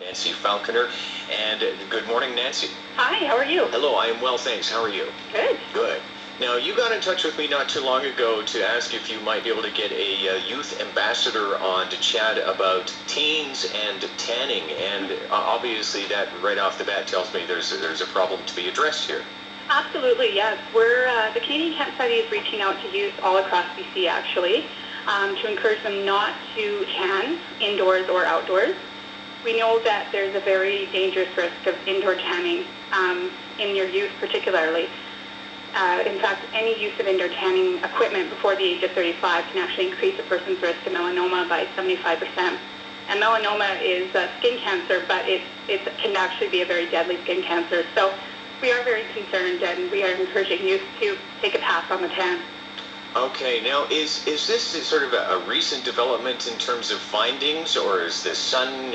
Nancy Falconer. And good morning, Nancy. Hi, how are you? Hello, I am well, thanks. How are you? Good. Good. Now, you got in touch with me not too long ago to ask if you might be able to get a youth ambassador on to chat about teens and tanning. And obviously that right off the bat tells me there's a problem to be addressed here. Absolutely, yes. The Canadian Cancer Society is reaching out to youth all across BC, actually, to encourage them not to tan indoors or outdoors. We know that there's a very dangerous risk of indoor tanning in your youth particularly. In fact, any use of indoor tanning equipment before the age of 35 can actually increase a person's risk of melanoma by 75%. And melanoma is skin cancer, but it can actually be a very deadly skin cancer. So we are very concerned, and we are encouraging youth to take a pass on the tan. Okay, now is this sort of a recent development in terms of findings, or is the sun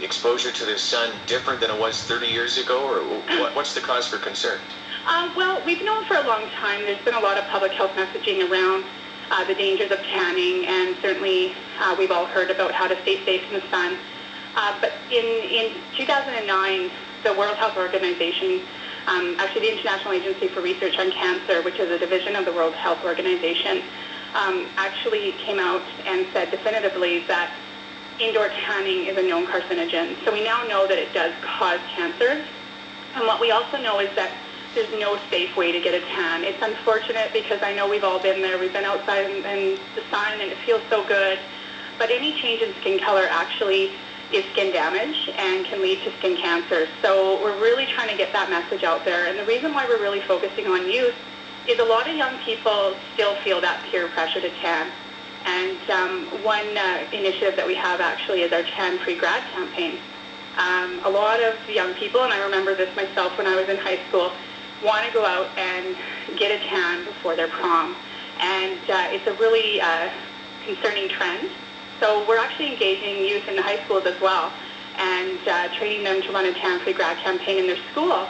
exposure to the sun different than it was 30 years ago, or what's the cause for concern? Well, we've known for a long time. There's been a lot of public health messaging around the dangers of tanning, and certainly we've all heard about how to stay safe in the sun. But in 2009, the World Health Organization, actually the International Agency for Research on Cancer, which is a division of the World Health Organization, actually came out and said definitively that indoor tanning is a known carcinogen. So we now know that it does cause cancer. And what we also know is that there's no safe way to get a tan. It's unfortunate because I know we've all been there. We've been outside in the sun and it feels so good. But any change in skin color actually is skin damage and can lead to skin cancer. So we're really trying to get that message out there. And the reason why we're really focusing on youth is a lot of young people still feel that peer pressure to tan. And one initiative that we have actually is our Tan Free Grad campaign. A lot of young people, and I remember this myself when I was in high school, want to go out and get a tan before their prom. And it's a really concerning trend. So we're actually engaging youth in the high schools as well and training them to run a Tan Free Grad campaign in their school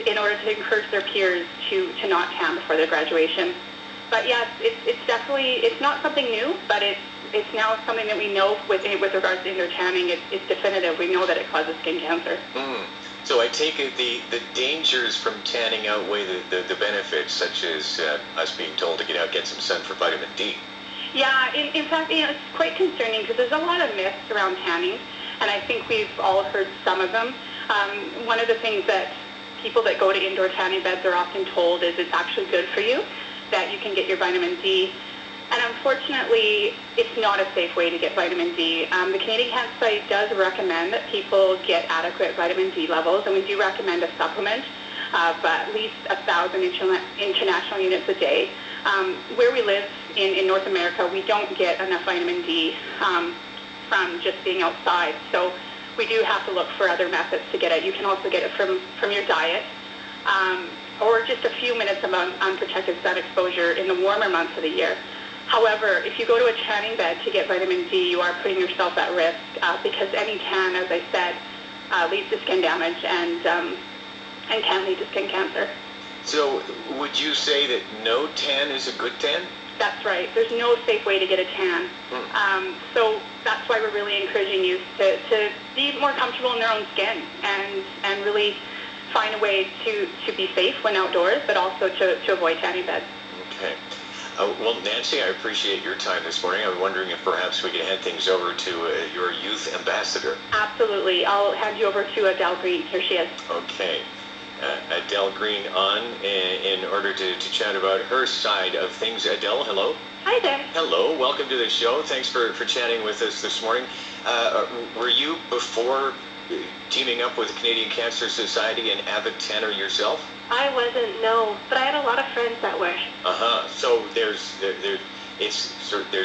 in order to encourage their peers to not tan before their graduation. But yes, it's definitely, it's not something new, but it's now something that we know with regards to indoor tanning. It's definitive. We know that it causes skin cancer. So I take it the dangers from tanning outweigh the benefits, such as us being told to get out, get some sun for vitamin D. Yeah, in fact, it's quite concerning because there's a lot of myths around tanning, and I think we've all heard some of them. One of the things that people that go to indoor tanning beds are often told is it's actually good for you, that you can get your vitamin D. And unfortunately, it's not a safe way to get vitamin D. The Canadian Cancer Society does recommend that people get adequate vitamin D levels, and we do recommend a supplement of at least 1,000 international units a day. Where we live in North America, we don't get enough vitamin D from just being outside. So we do have to look for other methods to get it. You can also get it from your diet, or just a few minutes of unprotected sun exposure in the warmer months of the year. However, if you go to a tanning bed to get vitamin D, you are putting yourself at risk because any tan, as I said, leads to skin damage and can lead to skin cancer. So would you say that no tan is a good tan? That's right. There's no safe way to get a tan. So that's why we're really encouraging youth to be more comfortable in their own skin and really find a way to be safe when outdoors, but also to avoid tanning beds. Okay. Well, Nancy, I appreciate your time this morning. I'm wondering if perhaps we could hand things over to your youth ambassador. Absolutely. I'll hand you over to Adele Green. Here she is. Okay. Adele Green on in order to chat about her side of things. Adele, hello. Hi there. Hello. Welcome to the show. Thanks for chatting with us this morning. Were you, before teaming up with the Canadian Cancer Society, an avid tanner yourself? I wasn't, no, but I had a lot of friends that were. So there's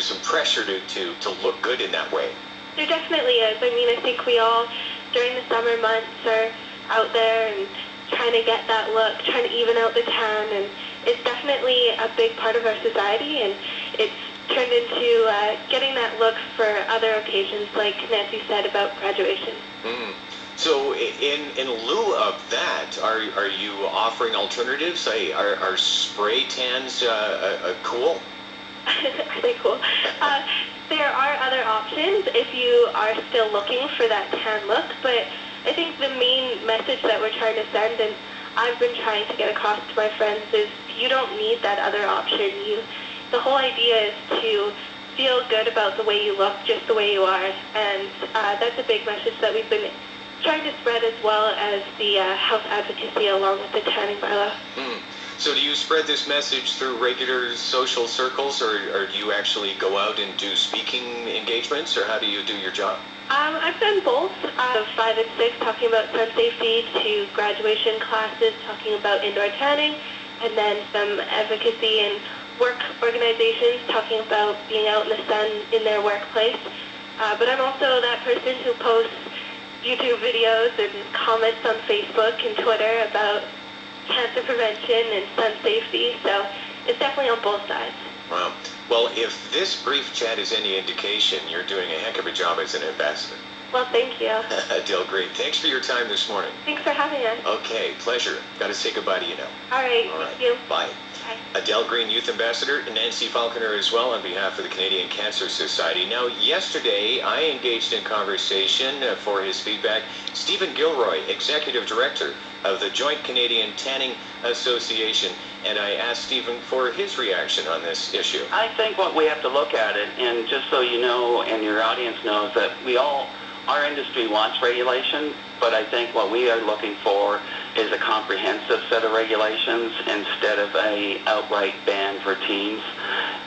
some pressure to look good in that way. There definitely is. I mean, I think we all, during the summer months, are out there and trying to get that look, trying to even out the tan, and it's definitely a big part of our society, and it's turned into getting that look for other occasions, like Nancy said about graduation. So in lieu of that, are you offering alternatives? Are spray tans cool? Are they cool? there are other options if you are still looking for that tan look, but I think the main message that we're trying to send, and I've been trying to get across to my friends, is you don't need that other option. The whole idea is to feel good about the way you look, just the way you are, and that's a big message that we've been trying to spread, as well as the health advocacy along with the tanning bylaw. So do you spread this message through regular social circles, or do you actually go out and do speaking engagements, or how do you do your job? I've done both, 5 and 6, talking about sun safety, to graduation classes, talking about indoor tanning, and then some advocacy and work organizations talking about being out in the sun in their workplace. But I'm also that person who posts YouTube videos and comments on Facebook and Twitter about cancer prevention and sun safety, so it's definitely on both sides. Wow. Well, if this brief chat is any indication, you're doing a heck of a job as an ambassador. Well, thank you. Adele Green, thanks for your time this morning. Thanks for having us. Okay, pleasure. Got to say goodbye to you now. All right, thank you. Bye. Bye. Adele Green, Youth Ambassador, and Nancy Falconer as well on behalf of the Canadian Cancer Society. Now, yesterday, I engaged in conversation for his feedback Stephen Gilroy, Executive Director of the Joint Canadian Tanning Association, and I asked Stephen for his reaction on this issue. I think what we have to look at it, and just so you know and your audience knows, that our industry wants regulation, but I think what we are looking for is a comprehensive set of regulations instead of a outright ban for teens.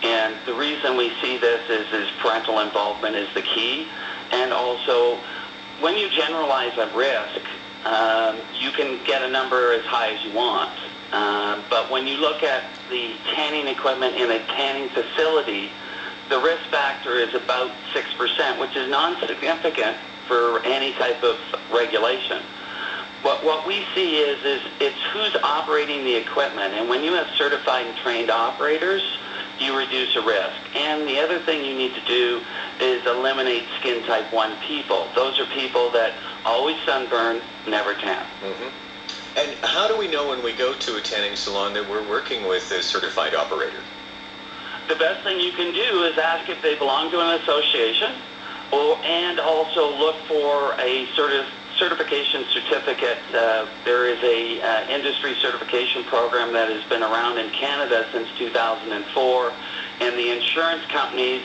And the reason we see this is parental involvement is the key, and also when you generalize a risk, you can get a number as high as you want. But when you look at the tanning equipment in a tanning facility, the risk factor is about 6%, which is non-significant for any type of regulation. What we see is it's who's operating the equipment, and when you have certified and trained operators, you reduce a risk. And the other thing you need to do is eliminate skin type 1 people. Those are people that always sunburn, never tan. And how do we know when we go to a tanning salon that we're working with a certified operator? The best thing you can do is ask if they belong to an association, and also look for a certification certificate. There is a industry certification program that has been around in Canada since 2004, and the insurance companies,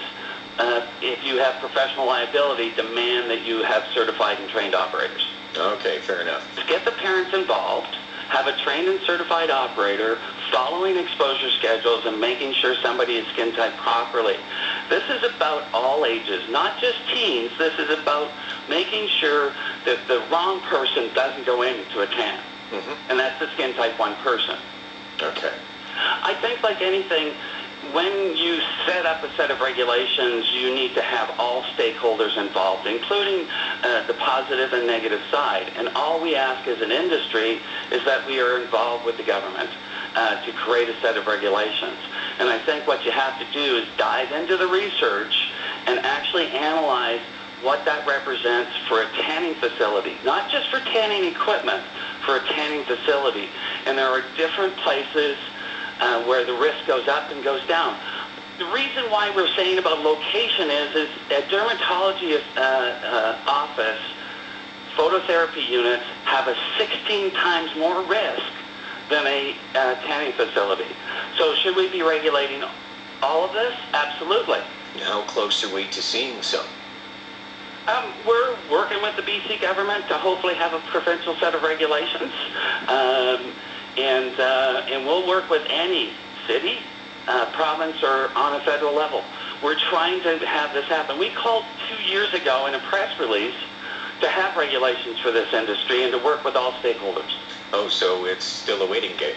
if you have professional liability, demand that you have certified and trained operators. Okay, fair enough. Get the parents involved, have a trained and certified operator, following exposure schedules and making sure somebody is skin typed properly. This is about all ages, not just teens. This is about making sure that the wrong person doesn't go into a tan. And that's the skin type 1 person. Okay. I think, like anything, when you set up a set of regulations, you need to have all stakeholders involved, including the positive and negative side. And all we ask as an industry is that we are involved with the government to create a set of regulations. And I think what you have to do is dive into the research and actually analyze what that represents for a tanning facility, not just for tanning equipment, for a tanning facility. And there are different places where the risk goes up and goes down. The reason why we're saying about location is a dermatology office, phototherapy units have a 16 times more risk than a tanning facility. So should we be regulating all of this? Absolutely. How close are we to seeing some? We're working with the BC government to hopefully have a provincial set of regulations. And we'll work with any city, province, or on a federal level. We're trying to have this happen. We called 2 years ago in a press release to have regulations for this industry and to work with all stakeholders. Oh, so it's still a waiting game.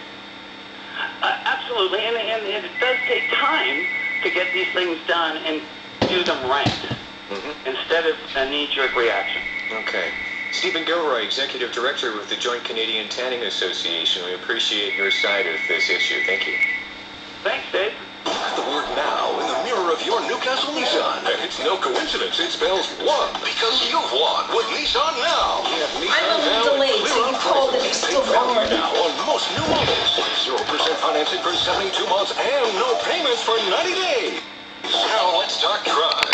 Absolutely, and it does take time to get these things done and do them right, instead of a knee-jerk reaction. Okay. Stephen Gilroy, Executive Director with the Joint Canadian Tanning Association. We appreciate your side of this issue. Thank you. Thanks, Dave. The word now in the mirror of your Newcastle Nissan. And it's no coincidence it spells won. Because you've won with Nissan Now. I'm a little delayed, so you called and it's still won. Now on most new models. 0% financing for 72 months and no payments for 90 days. Now let's talk drive.